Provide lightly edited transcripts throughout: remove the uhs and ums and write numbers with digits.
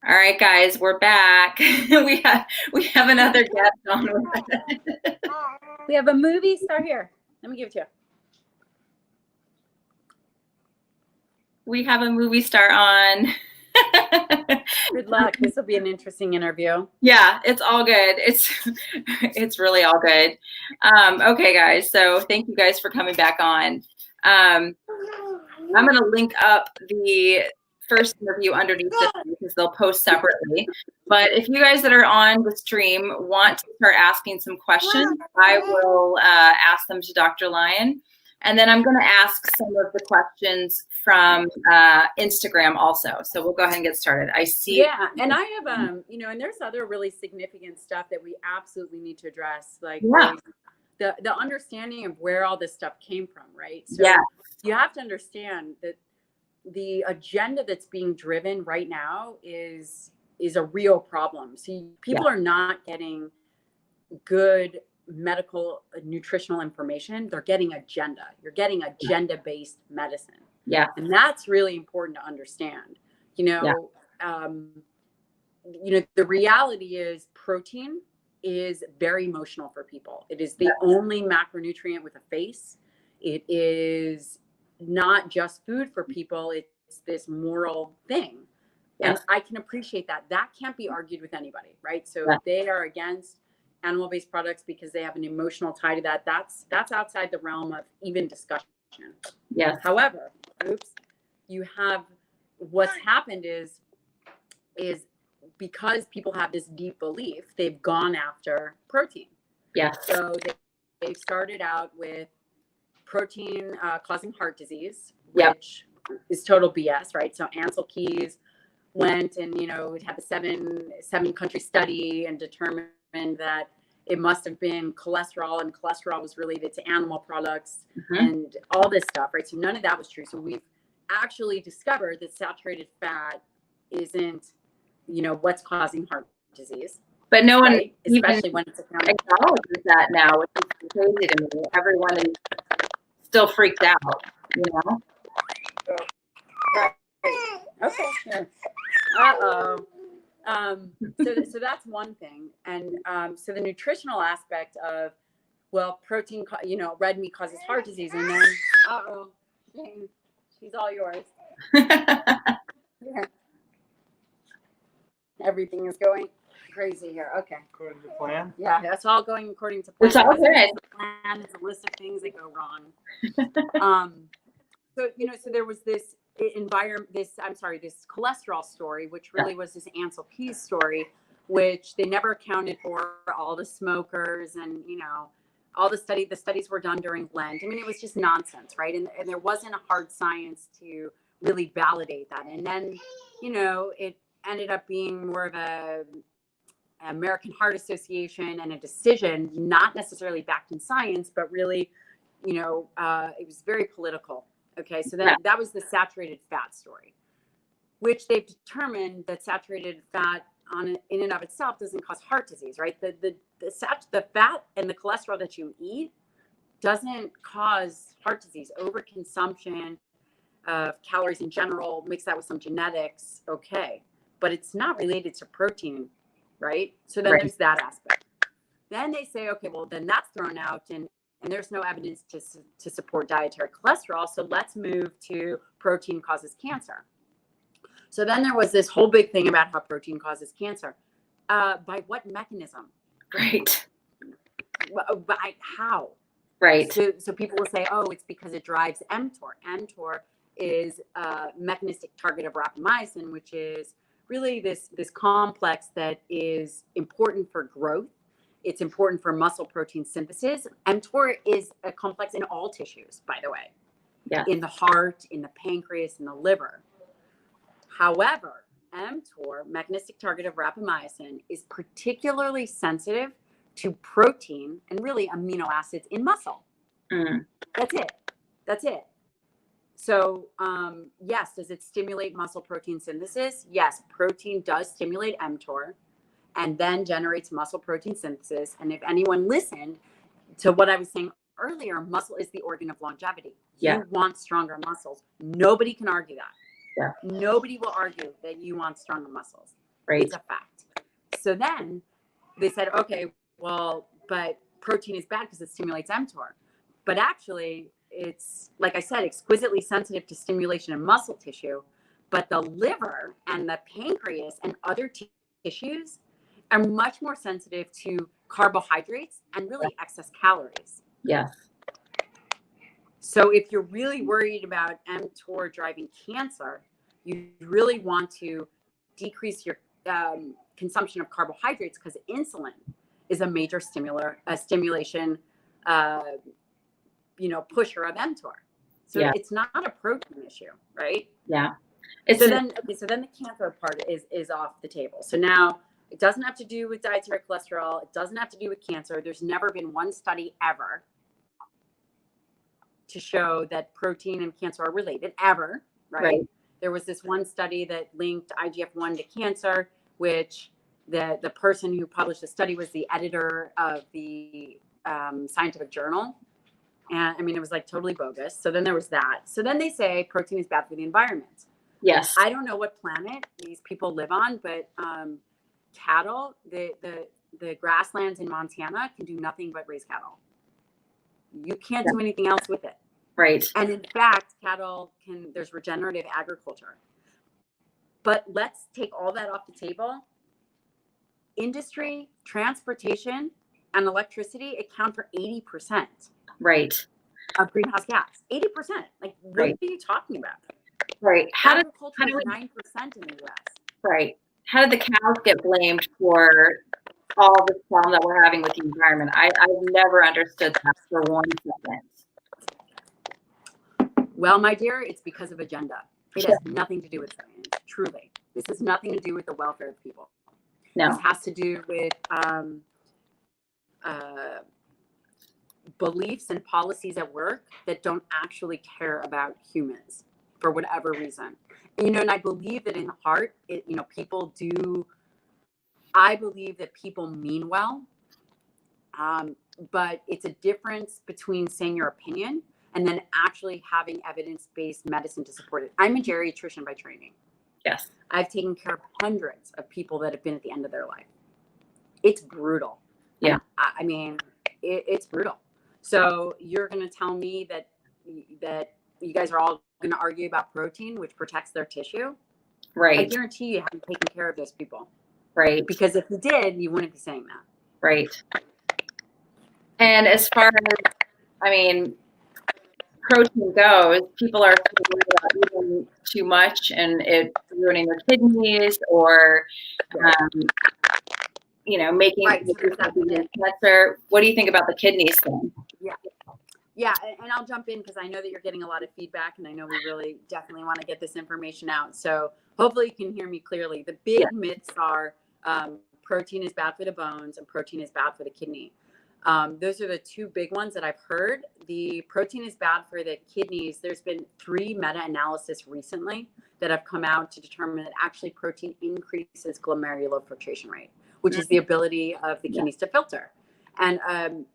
All right, guys, we're back. we have another guest on with us. We have a movie star here. Let me give it to you. We have a movie star on. Good luck. This will be an interesting interview. Yeah, it's all good. It's really all good. Okay, guys. So thank you guys for coming back on. I'm going to link up the first interview underneath this because they'll post separately. But if you guys that are on the stream want to start asking some questions, I will ask them to Dr. Lyon. And then I'm going to ask some of the questions from Instagram also. So we'll go ahead and get started. I see. Yeah, and I have, and there's other really significant stuff that we absolutely need to address, like the understanding of where all this stuff came from, right? So you have to understand that the agenda that's being driven right now is a real problem. See, people are not getting good medical nutritional information. They're getting agenda. You're getting agenda-based medicine. Yeah. And that's really important to understand. The reality is protein is very emotional for people. It is the only macronutrient with a face. It is not just food for people. It's this moral thing. And I can appreciate that. That can't be argued with anybody, right? So if they are against animal-based products because they have an emotional tie to that, that's outside the realm of even discussion. Yes. However, you have what's happened is because people have this deep belief, they've gone after protein. Yeah. So they started out with protein causing heart disease, which is total BS, right? So Ansel Keys went and had the seven country study and determined that it must have been cholesterol, and cholesterol was related to animal products and all this stuff, right? So none of that was true. So we've actually discovered that saturated fat isn't, what's causing heart disease. But no one especially when it's acknowledges that now, which is crazy to me. Everyone is still freaked out, Right. Okay. Sure. Uh-oh. So that's one thing. And so the nutritional aspect of, protein, red meat causes heart disease. And then, Jane, she's all yours. Everything is going crazy here. Okay. According to plan? Yeah, that's all going according to plan. It's all good. The plan is a list of things that go wrong. So there was this this cholesterol story, which really was this Ansel Keys story, which they never accounted for all the smokers and, all the studies were done during Lent. I mean, it was just nonsense, right? And there wasn't a hard science to really validate that. And then, it ended up being more of a American Heart Association and a decision, not necessarily backed in science, but really, it was very political. Okay, so then that was the saturated fat story, which they've determined that saturated fat in and of itself doesn't cause heart disease, right? The fat and the cholesterol that you eat doesn't cause heart disease. Overconsumption of calories in general, mix that with some genetics, okay, but it's not related to protein, right? So then there's that aspect. Then they say, okay, well, then that's thrown out, and there's no evidence to support dietary cholesterol. So let's move to protein causes cancer. So then there was this whole big thing about how protein causes cancer. By what mechanism? Right. By how? Right. So people will say, it's because it drives mTOR. mTOR is a mechanistic target of rapamycin, which is really this complex that is important for growth. It's important for muscle protein synthesis. mTOR is a complex in all tissues, by the way. Yeah. In the heart, in the pancreas, in the liver. However, mTOR, mechanistic target of rapamycin, is particularly sensitive to protein and really amino acids in muscle. That's it. So, yes, does it stimulate muscle protein synthesis? Yes, protein does stimulate mTOR and then generates muscle protein synthesis. And if anyone listened to what I was saying earlier, muscle is the organ of longevity. Yeah. You want stronger muscles. Nobody can argue that. Yeah. Nobody will argue that you want stronger muscles. Right. It's a fact. So then they said, okay, well, but protein is bad because it stimulates mTOR. But actually, it's, like I said, exquisitely sensitive to stimulation of muscle tissue. But the liver and the pancreas and other tissues are much more sensitive to carbohydrates and really excess calories. Yes. So if you're really worried about mTOR driving cancer, you really want to decrease your consumption of carbohydrates, because insulin is a major stimulation, pusher of mTOR. So it's not a protein issue, right? Yeah. So then the cancer part is off the table. So now it doesn't have to do with dietary cholesterol. It doesn't have to do with cancer. There's never been one study ever to show that protein and cancer are related, ever, right? There was this one study that linked IGF-1 to cancer, which the person who published the study was the editor of the scientific journal. And I mean, it was like totally bogus. So then there was that. So then they say protein is bad for the environment. Yes. I don't know what planet these people live on, but cattle, the grasslands in Montana can do nothing but raise cattle. You can't do anything else with it. Right. And in fact, there's regenerative agriculture. But let's take all that off the table. Industry, transportation, and electricity account for 80%. Right. Of greenhouse gas. 80%. Like, what are you talking about? Right. Agriculture is 9% in the US. Right. How did the cows get blamed for all the problem that we're having with the environment? I've never understood that for 1 second. Well, my dear, it's because of agenda. It has nothing to do with science, truly. This has nothing to do with the welfare of people. No. This has to do with beliefs and policies at work that don't actually care about humans for whatever reason. And I believe that in heart, people do. I believe that people mean well, but it's a difference between saying your opinion and then actually having evidence-based medicine to support it. I'm a geriatrician by training. Yes. I've taken care of hundreds of people that have been at the end of their life. It's brutal. Yeah. I mean, it's brutal. So you're going to tell me that you guys are all going to argue about protein, which protects their tissue? Right. I guarantee you haven't taken care of those people. Right. Because if you did, you wouldn't be saying that. Right. And as far as, I mean, protein goes, people are worried about eating too much and it ruining their kidneys or, making cancer. What do you think about the kidneys thing? Yeah, and I'll jump in because I know that you're getting a lot of feedback, and I know we really definitely want to get this information out. So hopefully you can hear me clearly. The big myths are protein is bad for the bones and protein is bad for the kidney. Those are the two big ones that I've heard. The protein is bad for the kidneys. There's been 3 meta-analysis recently that have come out to determine that actually protein increases glomerular filtration rate, which is the ability of the kidneys to filter. And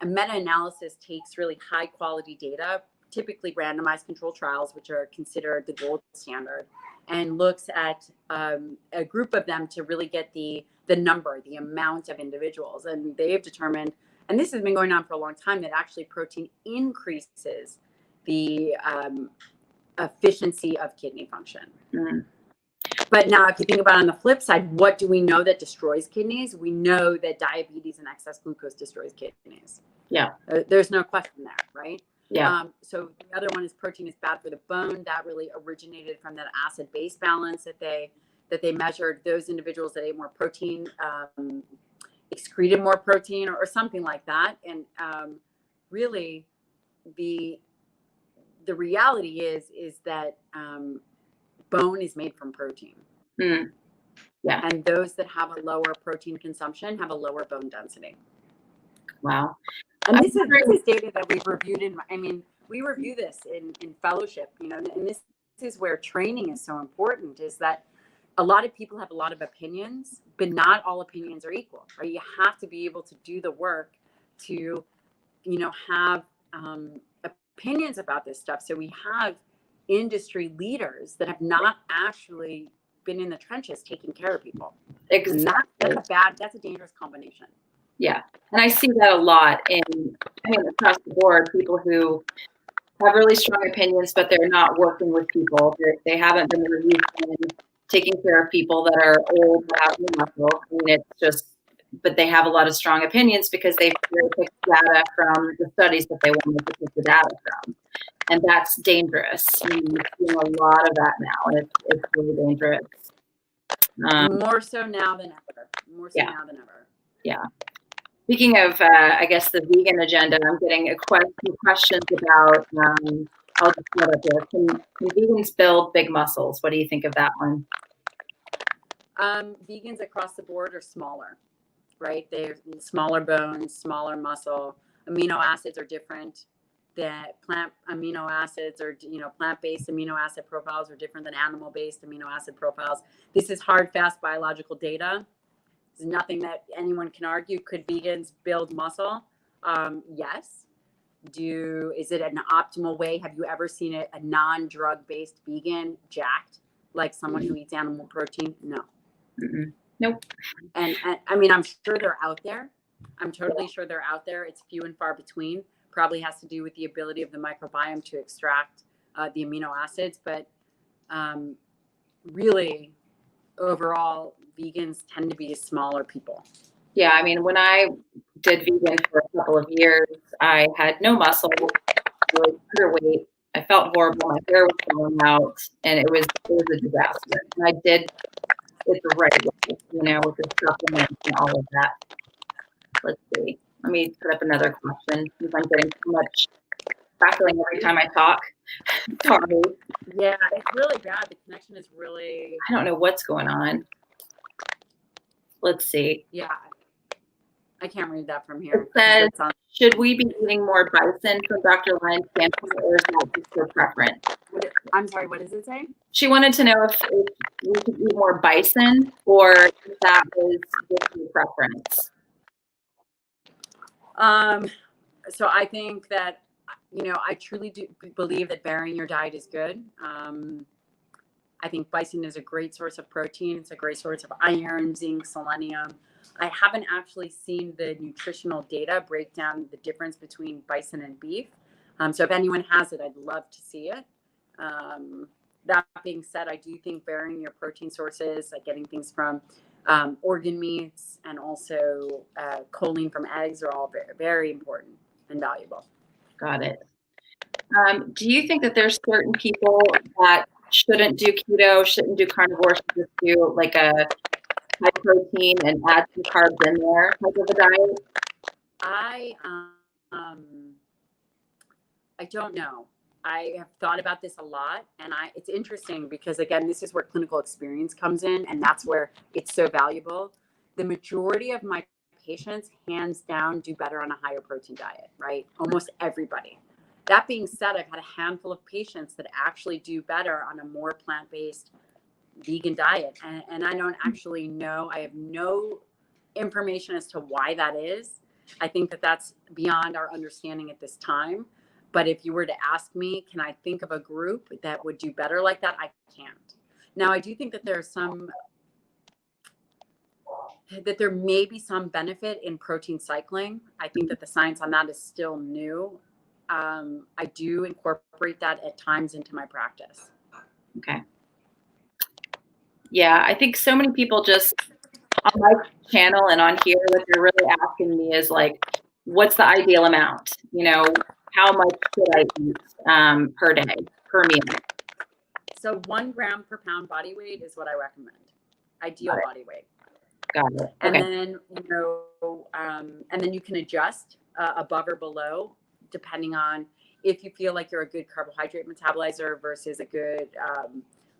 a meta-analysis takes really high quality data, typically randomized controlled trials, which are considered the gold standard, and looks at a group of them to really get the number, the amount of individuals. And they have determined, and this has been going on for a long time, that actually protein increases the efficiency of kidney function. Mm. But now, if you think about it on the flip side, what do we know that destroys kidneys? We know that diabetes and excess glucose destroys kidneys. Yeah. There's no question there, right? Yeah. So the other one is protein is bad for the bone. That really originated from that acid-base balance that they measured. Those individuals that ate more protein excreted more protein or something like that. And really, the reality is that bone is made from protein. Mm. Yeah. And those that have a lower protein consumption have a lower bone density. Wow. And this is data that we've reviewed we review this in fellowship, and this is where training is so important, is that a lot of people have a lot of opinions, but not all opinions are equal, right? You have to be able to do the work to, have opinions about this stuff. So we have industry leaders that have not actually been in the trenches taking care of people. Exactly. That's a dangerous combination. Yeah. And I see that a lot across the board, people who have really strong opinions, but they're not working with people. They haven't been really used in taking care of people that are old, that have no muscle. I mean, it's just, but they have a lot of strong opinions because they've picked data from the studies that they wanted to pick the data from. And that's dangerous. I mean, we're seeing a lot of that now, and it's really dangerous. More so now than ever. Now than ever. Yeah. Speaking of, I guess, the vegan agenda, I'm getting questions about, I'll just put up here. Can vegans build big muscles? What do you think of that one? Vegans across the board are smaller, right? They're smaller bones, smaller muscle. Amino acids are different. That plant amino acids or, plant-based amino acid profiles are different than animal-based amino acid profiles. This is hard, fast biological data. There's nothing that anyone can argue. Could vegans build muscle? Yes. Is it an optimal way? Have you ever seen a non-drug based vegan jacked like someone who eats animal protein? No. Mm-mm. Nope. And I mean, I'm sure they're out there. I'm totally sure they're out there. It's few and far between. Probably has to do with the ability of the microbiome to extract the amino acids. But really, overall, vegans tend to be smaller people. Yeah, I mean, when I did vegan for a couple of years, I had no muscle, I was underweight, I felt horrible, my hair was falling out, and it was a disaster. And I did it the right way, with the supplements and all of that. Let's see. Let me put up another question since I'm getting too much crackling every time I talk. Sorry. Yeah, it's really bad. The connection is really... I don't know what's going on. Let's see. Yeah. I can't read that from here. It says, should we be eating more bison from Dr. Lyon's standpoint, or is that just her preference? I'm sorry, what does it say? She wanted to know if we should eat more bison, or if that was just your preference. So I think that, I truly do believe that varying your diet is good. I think bison is a great source of protein. It's a great source of iron, zinc, selenium. I haven't actually seen the nutritional data break down the difference between bison and beef. So if anyone has it, I'd love to see it. That being said, I do think varying your protein sources, like getting things from organ meats and also choline from eggs are all very, very important and valuable. Got it. Do you think that there's certain people that shouldn't do keto, shouldn't do carnivore, should just do like a high protein and add some carbs in there type of a diet? I don't know. I have thought about this a lot, and it's interesting because, again, this is where clinical experience comes in, and that's where it's so valuable. The majority of my patients, hands down, do better on a higher protein diet, right? Almost everybody. That being said, I've had a handful of patients that actually do better on a more plant-based vegan diet, and I don't actually know. I have no information as to why that is. I think that that's beyond our understanding at this time. But if you were to ask me, can I think of a group that would do better like that? I can't. Now, I do think that there may be some benefit in protein cycling. I think that the science on that is still new. I do incorporate that at times into my practice. Okay. Yeah, I think so many people just on my channel and on here, what they're really asking me is like, what's the ideal amount? How much should I eat per day, per meal? So 1 gram per pound body weight is what I recommend. Ideal body weight. Got it. And Okay. then, and then you can adjust above or below, depending on if you feel like you're a good carbohydrate metabolizer versus a good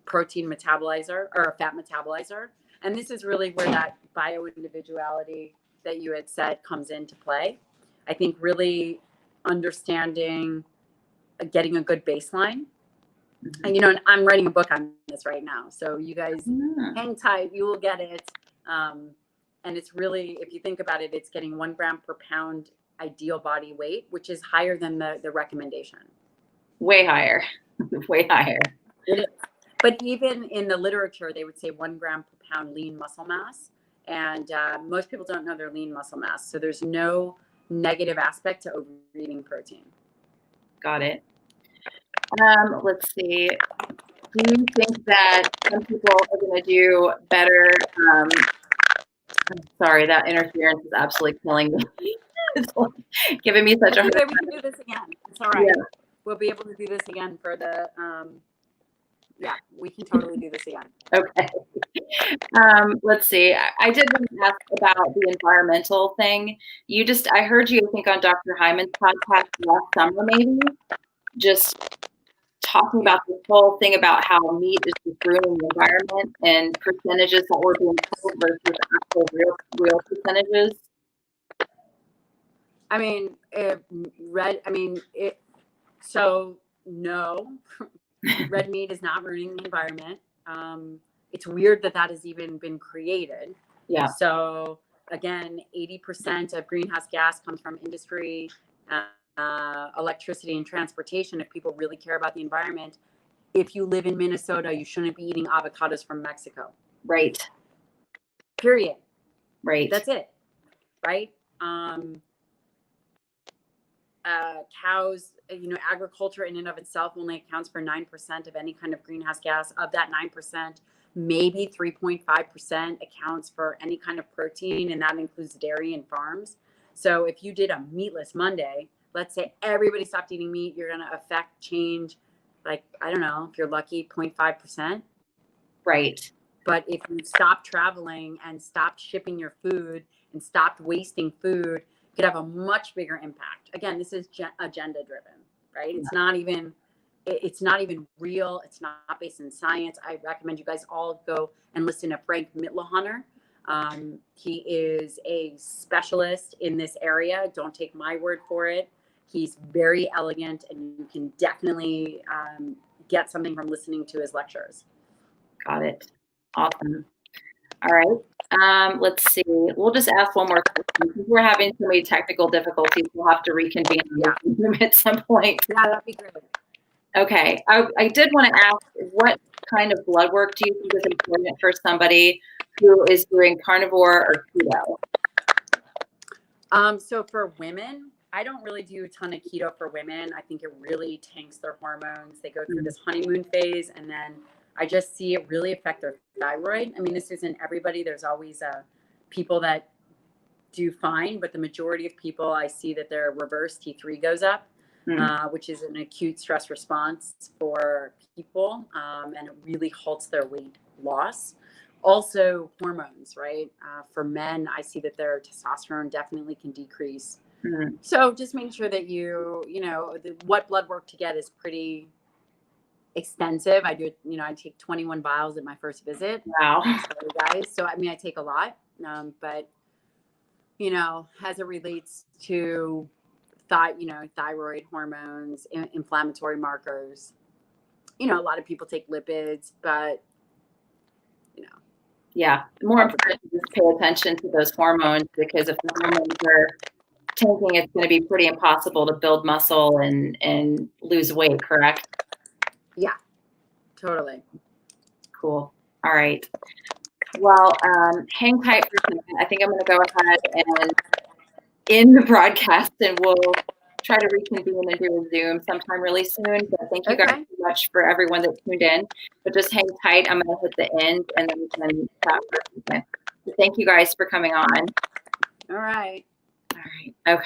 protein metabolizer or a fat metabolizer. And this is really where that bio-individuality that you had said comes into play. I think really understanding, getting a good baseline. And, and I'm writing a book on this right now. So you guys hang tight, you will get it. And it's really, if you think about it, it's getting 1 gram per pound ideal body weight, which is higher than the recommendation. Way higher. Way higher. It is. But even in the literature, they would say 1 gram per pound lean muscle mass. And most people don't know their lean muscle mass. So there's no negative aspect to overeating protein. Got it. Let's see. Do you think that some people are going to do better? Sorry, that interference is absolutely killing me. It's giving me such a hard time. We can do this again. It's all right. Yeah. We'll be able to do this again for the, yeah, we can totally do this again. Okay. Let's see. I did want to ask about the environmental thing. I heard you, I think, on Dr. Hyman's podcast last summer, maybe, just talking about this whole thing about how meat is just ruining the environment and percentages that we're being told versus actual real percentages. I mean, so no, red meat is not ruining the environment. It's weird that has even been created. Yeah. So again, 80% of greenhouse gas comes from industry, electricity, and transportation. If people really care about the environment, if you live in Minnesota, you shouldn't be eating avocados from Mexico. Right. Period. Right. That's it. Right. Cows, agriculture in and of itself only accounts for 9% of any kind of greenhouse gas. Of that 9%, maybe 3.5% accounts for any kind of protein, and that includes dairy and farms. So if you did a meatless Monday, let's say everybody stopped eating meat, you're going to affect change, like, I don't know, if you're lucky, 0.5%. Right. But if you stopped traveling and stopped shipping your food and stopped wasting food, could have a much bigger impact. Again, this is agenda driven, right? Yeah. It's not even real. It's not based in science. I recommend you guys all go and listen to Frank Mitloehner. He is a specialist in this area. Don't take my word for it. He's very elegant, and you can definitely get something from listening to his lectures. Got it. Awesome. All right. Let's see. We'll just ask one more question. Since we're having so many technical difficulties, we'll have to reconvene at some point. Yeah, that'd be great. Okay. I did want to ask, what kind of blood work do you think is important for somebody who is doing carnivore or keto? So for women, I don't really do a ton of keto for women. I think it really tanks their hormones. They go through this honeymoon phase, and then I just see it really affect their thyroid. I mean, this isn't everybody. There's always people that do fine, but the majority of people, I see that their reverse T3 goes up, which is an acute stress response for people, and it really halts their weight loss. Also, hormones, right? For men, I see that their testosterone definitely can decrease. So just make sure that what blood work to get is pretty extensive. I do, I take 21 vials at my first visit. Wow. Sorry, guys. So, I mean, I take a lot, but, as it relates to thyroid hormones, inflammatory markers, a lot of people take lipids, but, Yeah. More important to just pay attention to those hormones, because if the hormones are tanking, it's going to be pretty impossible to build muscle and lose weight, correct? Yeah, totally. Cool. All right. Well, hang tight for a second. I think I'm going to go ahead and end the broadcast, and we'll try to reconvene and do a Zoom sometime really soon. But thank you guys so much for everyone that tuned in. But just hang tight. I'm going to hit the end, and then we can chat for a second. So thank you guys for coming on. All right. All right. Okay.